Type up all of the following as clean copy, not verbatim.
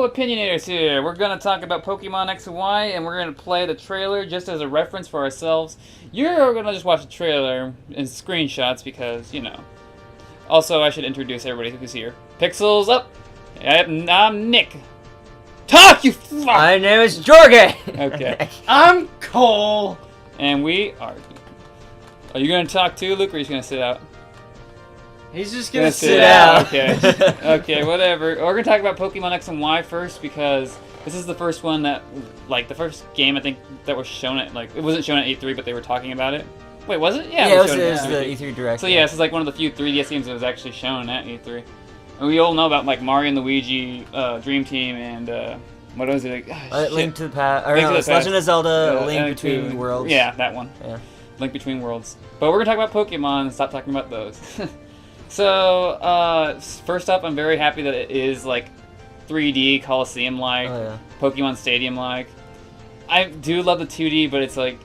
Opinionators here. We're going to talk about Pokemon X and Y, and we're going to play the trailer just as a reference for ourselves. You're going to just watch the trailer and screenshots because, you know. Also, I should introduce everybody who's here. Pixels up. I'm Nick. Talk, you fuck! My name is Jorge. Okay. I'm Cole. And we are... Are you going to talk too, Luke, or are you just going to sit out? He's just gonna sit out. Okay. Okay, whatever. We're gonna talk about Pokemon X and Y first because this is the first one that, like, the first game I think that was shown at, like, it wasn't shown at E3, but they were talking about it. Wait, was it? Yeah, it was shown the E3 Direct. So yeah, this is like one of the few 3DS games that was actually shown at E3. And we all know about like Mario and Luigi, Dream Team, and what was it? Link to the Past. Or no, it's Legend of Zelda: Link Between Worlds. Yeah, that one. Yeah. Link Between Worlds. But we're gonna talk about Pokemon and stop talking about those. So, first up, I'm very happy that it is, like, 3D, Coliseum-like, Pokemon Stadium-like. I do love the 2D, but it's, like,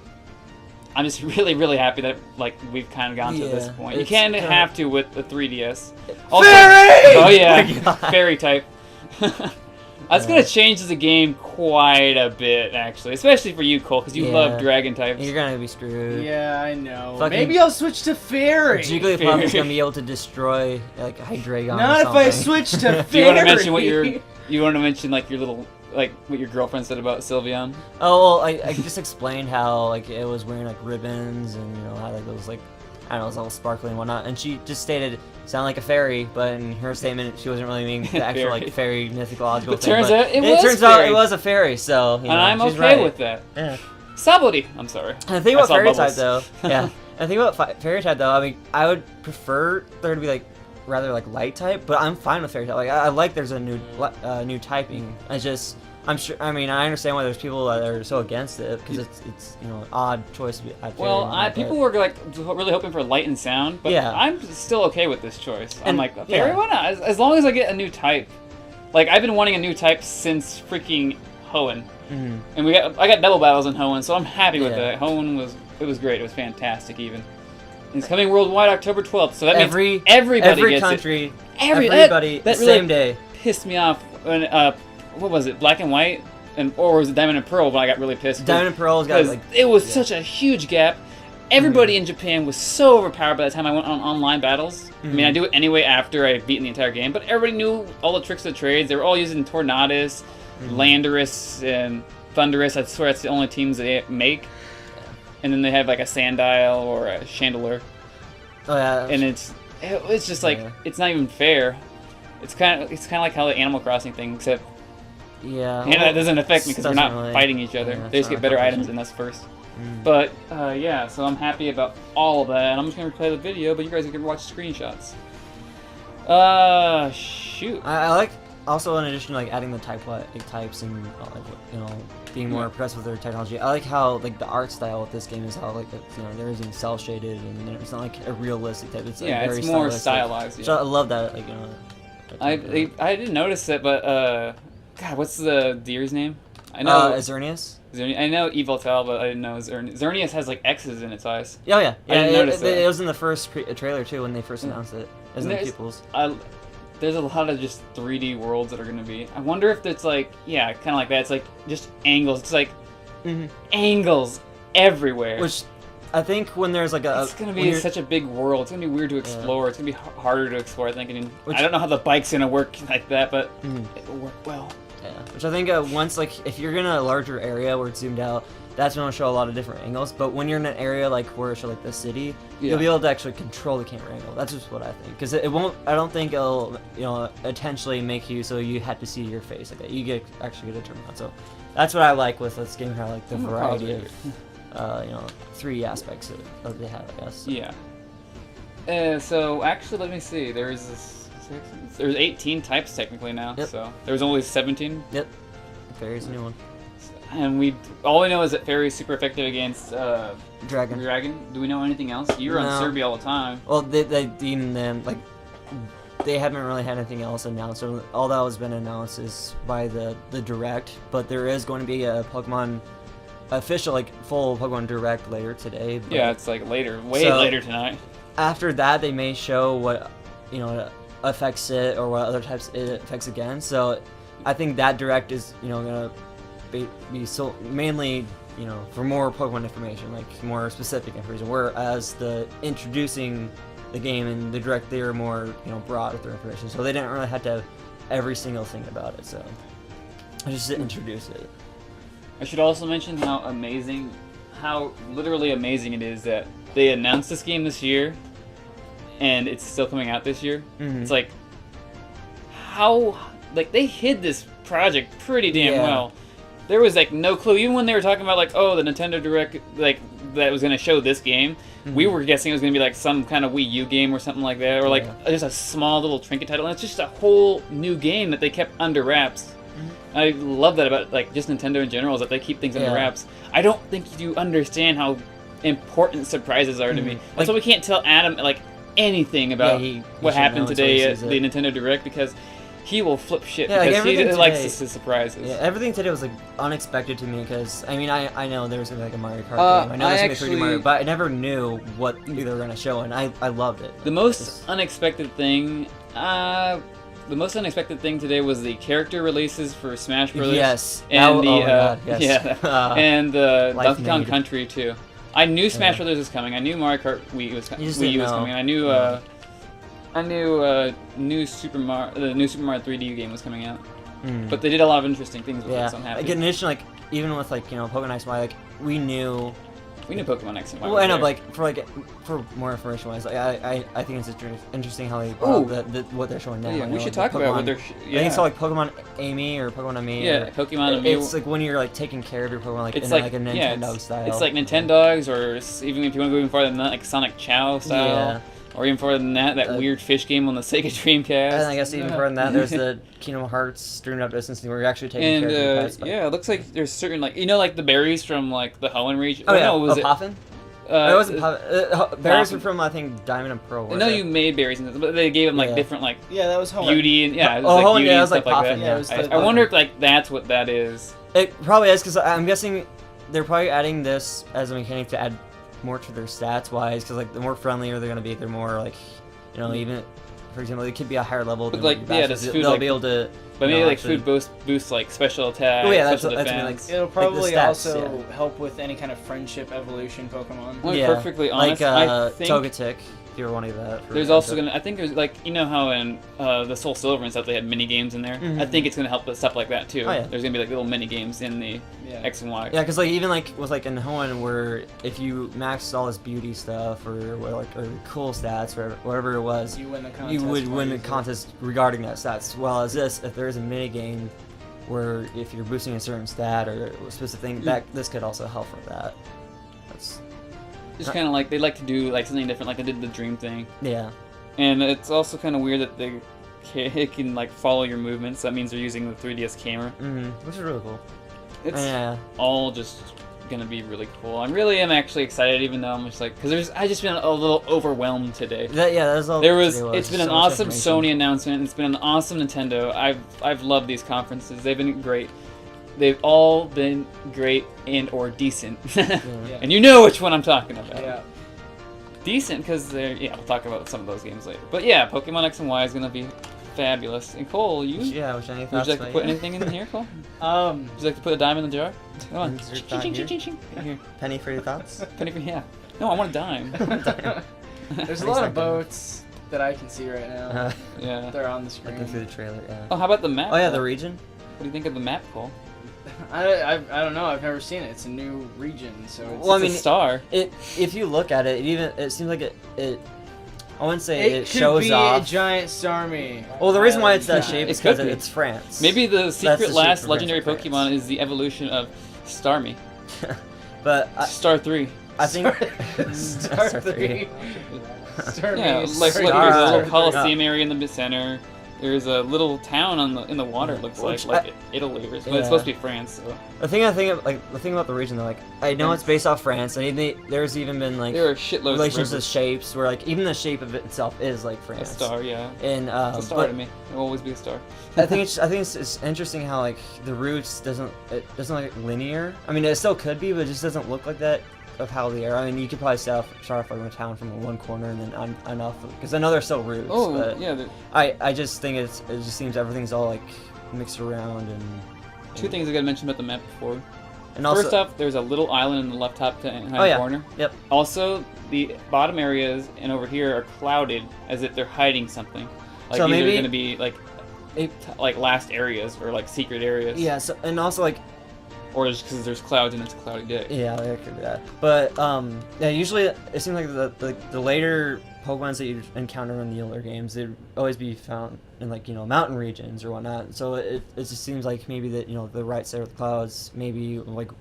I'm just really, really happy that, like, we've kind of gotten to this point. You can't have to with the 3DS. Also, Fairy! Oh, yeah, Fairy type. That's going to change the game quite a bit, actually. Especially for you, Cole, because you love Dragon types. You're going to be screwed. Yeah, I know. Fucking Maybe I'll switch to Fairy. Jigglypuff is going to be able to destroy, like, Hydreigon Not or something. if I switch to Fairy. Do you want to mention what you want to mention, like, your little, like, what your girlfriend said about Sylveon? Oh, well, I just explained how, like, it was wearing, like, ribbons and, you know, how, like, it was, like, I don't know, it was all sparkly and whatnot. And she just stated, sound like a fairy, but in her statement, she wasn't really meaning the actual, like, fairy mythological thing. Turns out it was a fairy, so, you know, and I'm she's okay right. with that. Yeah. Sablody! I'm sorry. And the thing about fairy type, though, the thing about fairy type, though, I mean, I would prefer there to be, like, rather, like, light type, but I'm fine with fairy type. Like, I like there's a new typing. I'm sure. I mean, I understand why there's people that are so against it because it's you know, an odd choice to be fairy. Well, people were like really hoping for light and sound, but I'm still okay with this choice. I'm like, fairy, why not? As long as I get a new type. Like, I've been wanting a new type since freaking Hoenn, and I got double battles in Hoenn, so I'm happy with that. Hoenn was great. It was fantastic even. It's coming worldwide October 12th, so that means everybody gets country, it. Everybody, that the really same day. Pissed me off when what was it, Black and White, or was it Diamond and Pearl? But I got really pissed. Diamond and Pearl's got like it was such a huge gap. Everybody in Japan was so overpowered by the time I went on online battles. I mean, I do it anyway after I've beaten the entire game, but everybody knew all the tricks of the trades. They were all using Tornadus, Landorus, and Thundurus. I swear that's the only teams they make. And then they have like a Sandile or a Chandelure. Oh yeah. And it's just like it's not even fair. It's kind of like how the Animal Crossing thing, except that doesn't affect me because we're not fighting each other. They just get better items than us first. But yeah, so I'm happy about all of that, and I'm just gonna replay the video, but you guys can watch screenshots. Shoot. I like also in addition to like adding the types and like, you know, being more impressed with their technology. I like how like the art style with this game is how like you know, they're using cell shaded and it's not like a realistic type. It's like, very it's more stylized. Yeah. So I love that. Like, you know. I didn't notice it, but God, what's the deer's name? I know Xerneas. I know Evoltal, but I didn't know Xerneas. Xerneas has like X's in its eyes. Oh yeah, I didn't notice that. It was in the first trailer too when they first announced it. As in the pupils. There's a lot of just 3D worlds that are gonna be. I wonder if it's like kind of like that. It's like just angles. It's like angles everywhere. Which I think when there's like it's gonna be such a big world. It's gonna be weird to explore. It's gonna be harder to explore. I think. I don't know how the bike's gonna work like that, but it will work well. Yeah, which I think once, like, if you're in a larger area where it's zoomed out, that's going to show a lot of different angles. But when you're in an area like where it shows like the city, you'll be able to actually control the camera angle. That's just what I think, because it won't. I don't think it'll, you know, intentionally make you so you have to see your face like that. You actually get to turn on. So that's what I like with this game. How like the variety of you know, 3 aspects that they have, I guess. Yeah. So actually, let me see. There's 18 types technically now. So there's only 17. Yep. Fairy's a new one. And all we know is that Fairy's super effective against Dragon. Do we know anything else? You're on Serbia all the time. Well, they deem them like they haven't really had anything else announced. So all that has been announced is by the Direct, but there is going to be a Pokemon official, like full Pokemon Direct later today. Yeah, it's like later, later tonight. After that, they may show what, you know, affects it or what other types it affects again. So I think that direct is gonna be so mainly for more Pokemon information, like more specific information. Whereas the introducing the game and the direct, they were more broad with their information, so they didn't really have to have every single thing about it. So I just introduce it. I should also mention how literally amazing it is that they announced this game this year, and it's still coming out this year. Mm-hmm. It's like they hid this project pretty damn well. There was like no clue, even when they were talking about like, oh, the Nintendo Direct, like that was gonna show this game. Mm-hmm. We were guessing it was gonna be like some kind of Wii U game or something like that, or like just a small little trinket title. And it's just a whole new game that they kept under wraps. Mm-hmm. I love that about like just Nintendo in general, is that they keep things under wraps. I don't think you understand how important surprises are to me. That's why we can't tell Adam like anything about what happened today at the Nintendo Direct, because he will flip shit because he likes the surprises. Yeah, everything today was like unexpected to me, because I mean I know there was gonna be like a Mario Kart game. I know there's gonna be 3D Mario, but I never knew what they were gonna show, and I loved it. The most unexpected thing today was the character releases for Smash Brothers. Yes. And and Donkey Kong Country too. I knew Smash Brothers was coming. I knew Mario Kart Wii was coming. I knew new Super Mario, the new Super Mario 3D game was coming out. But they did a lot of interesting things with it, so I'm happy. Like, in addition, like even with like Pokemon X and Y, like we knew Pokemon X and Y. Well, I know, but for more information wise, like, I think it's interesting how they what they're showing now. Yeah, we should talk about what they're. I think it's like Pokemon Amy or Pokemon Amy. Yeah, Pokemon Amy. It's like when you're like taking care of your Pokemon, like in like a Nintendo style. It's like Nintendogs, or even if you want to go even farther than that, like Sonic Chow style. Yeah. Or even farther than that weird fish game on the Sega Dreamcast. And I guess even farther than that, there's the Kingdom Hearts Streamed Up Distance where you're actually taking care of your pets. Yeah, it looks like there's certain, like, like the berries from, like, the Hoenn region. Oh, yeah. No, was it Poffin? It wasn't Poffin. Berries were from, I think, Diamond and Pearl. I know you made berries, but they gave them, like, different, like, that was Hoenn. Beauty and, it was, Hoenn, beauty it was like Poffin, like that. I wonder if, like, that's what that is. It probably is, because I'm guessing they're probably adding this as a mechanic to add more to their stats-wise, because, like, the more friendlier they're going to be, they're more, like, even, for example, it could be a higher level than like, does food, they'll be able to. But maybe like food boosts like special attack. Oh yeah, that's like, it'll probably also help with any kind of friendship evolution Pokemon. Well, perfectly honest, like I think Togetic. If you were wanting that. There's also I think there's like how in the Soul Silver and stuff they had mini games in there. Mm-hmm. I think it's gonna help with stuff like that too. Oh, yeah. There's gonna be like little mini games in the X and Y. Yeah, because like even like with like in Hoenn, where if you maxed all this beauty stuff or cool stats or whatever it was, you win the contest. You would win the contest regarding that stats. Well as this, if there is a mini game where if you're boosting a certain stat or a specific thing, this could also help with that. Just kind of like they like to do like something different, like they did the Dream thing. Yeah. And it's also kind of weird that they can like follow your movements. That means they're using the 3DS camera, which is really cool. It's all just gonna be really cool. I really am actually excited, even though I'm just like, because I just been a little overwhelmed today. That's all. It's been an awesome Sony announcement. It's been an awesome Nintendo. I've loved these conferences. They've been great. They've all been great and or decent. And you know which one I'm talking about. Yeah. Decent because they're we'll talk about some of those games later. But yeah, Pokemon X and Y is gonna be fabulous. And Cole, would you like to put anything in here, Cole? Would you like to put a dime in the jar? Come on. Here. Penny for your thoughts? Penny for No, I want a dime. There's a lot of boats that I can see right now. They're on the screen. Looking through the trailer, Oh, how about the map? Oh yeah, the region? What do you think of the map, Cole? I don't know. I've never seen it. It's a new region, so it's a star. If you look at it, it seems like it. I wouldn't say it shows could be off. a giant Starmie. Well, the reason why it's that shape is because it's France. Maybe the secret last legendary Pokemon is the evolution of Starmie. But Star 3. I think Star 3. Starmie. Like there's a little Coliseum area in the center. There's a little town in the water. It looks like Italy, but it's supposed to be France. So. The thing about the region, though, like I know it's based off France, and there's even been like there are shitloads relations to shapes where like even the shape of it itself is like France. A star, yeah. And it's a star to me. It will always be a star. I think it's interesting how like the routes doesn't look like linear. I mean, it still could be, but it just doesn't look like that. Of how they are. I mean, you could probably start off like in a town from one corner and then on off, because I know there's still routes. Oh, but yeah. I just think it just seems everything's all like mix around and. Two things I gotta mention about the map before. And also, first off, there's a little island in the left top hand corner. Yep. Also, the bottom areas and over here are clouded as if they're hiding something. Like so these maybe are gonna be like last areas or like secret areas. Yeah. So and also like. Or just because there's clouds and it's a cloudy day. Yeah, that could be that. But yeah, usually it seems like the later Pokemons that you encounter in the older games, they'd always be found in like mountain regions or whatnot. So it just seems like maybe that the right side of the clouds, maybe it'd be like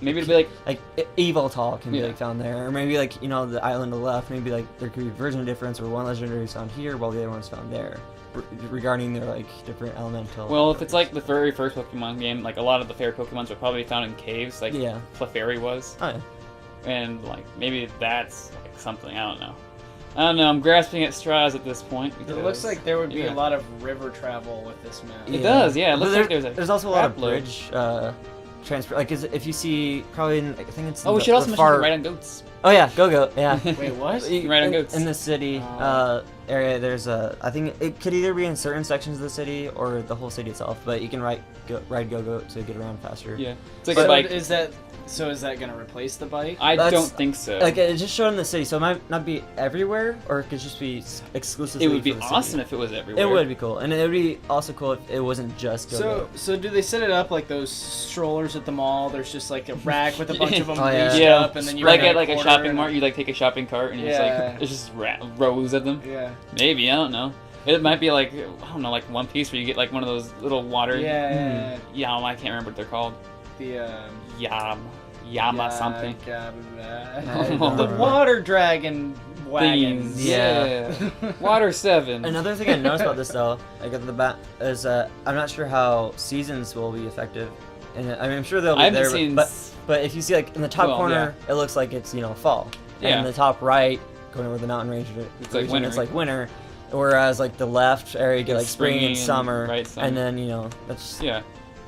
Evoltal can be like found there, or maybe like the island to the left, maybe like there could be version difference where one legendary is found here while the other one's found there. Regarding their like different elemental. Well, if it's like the very first Pokemon game, like a lot of the fairy Pokemons are probably found in caves, like Clefairy was. Oh yeah. And like maybe that's like something, I don't know. I'm grasping at straws at this point. Because, it looks like there would be a lot of river travel with this map. It does, yeah. It looks like there's also a lot of bridge transfer. Like if you see probably I think it's. Oh, we should also mention the Ride on Goats. Oh yeah, Go-Go, yeah. Wait, what? Ride on Goats. In the city area, there's I think it could either be in certain sections of the city or the whole city itself, but you can ride Go-Go to get around faster. Yeah. It's like a bike. Is that going to replace the bike? I don't think so. Like, it just showed in the city, so it might not be everywhere, or it could just be exclusively. It would be for the awesome city. if it was everywhere. It would be cool, and it would be also cool if it wasn't just Go-Go. So do they set it up like those strollers at the mall? There's just like a rack with a bunch of them leashed up, and then you're like at like a shopping mart. You like take a shopping cart, and it's like there's just rows of them. Yeah. Maybe, I don't know. It might be like, I don't know, like One Piece where you get like one of those little water. Yeah. Yam, I can't remember what they're called. The Yama something. The water dragon wagons. Yeah. Water 7. Another thing I noticed about this though, like at the back, is I'm not sure how seasons will be effective. And I mean, I'm sure they'll be there, but if you see like in the top corner, it looks like it's fall. Yeah. And in the top right, going over the mountain range, it's like winter. It's like winter. Whereas like the left area, you get like spring and summer, and then that's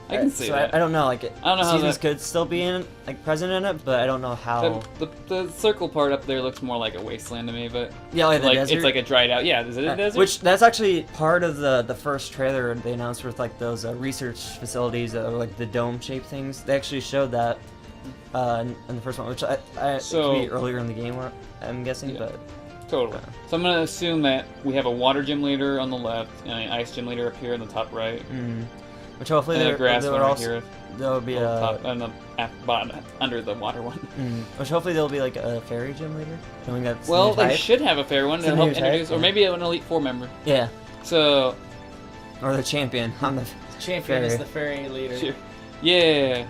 I can see that. I don't know, like I don't know seasons could still be present in it, but I don't know how. The circle part up there looks more like a wasteland to me, but like the desert? It's like a dried out. Yeah, is it a desert? Which that's actually part of the first trailer they announced with like those research facilities that are like the dome shaped things. They actually showed that in the first one, which it could be earlier in the game, I'm guessing, but. Totally. So I'm going to assume that we have a water gym leader on the left and an ice gym leader up here in the top right. Which hopefully there'll be a and the bottom, under the water one. Which hopefully there'll be like a fairy gym leader. Knowing that's they should have a fairy one to help introduce, or maybe an Elite Four member. Yeah. So. Or the champion. The champion is the fairy leader. Sure. Yeah.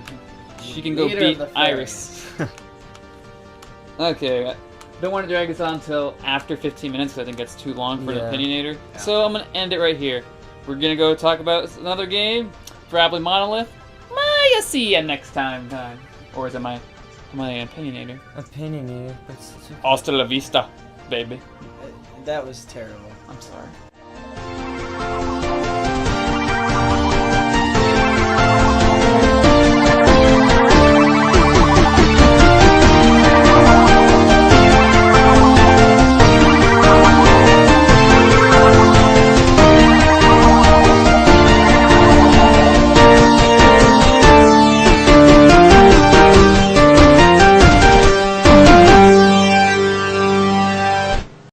She can go beat Iris. Okay. Don't want to drag this on until after 15 minutes because I think that's too long for an Opinionator. Yeah. So I'm going to end it right here. We're going to go talk about another game, probably Monolith. I'll see ya next time. Or is it my Opinionator? Opinionator. Hasta la vista, baby. That was terrible. I'm sorry.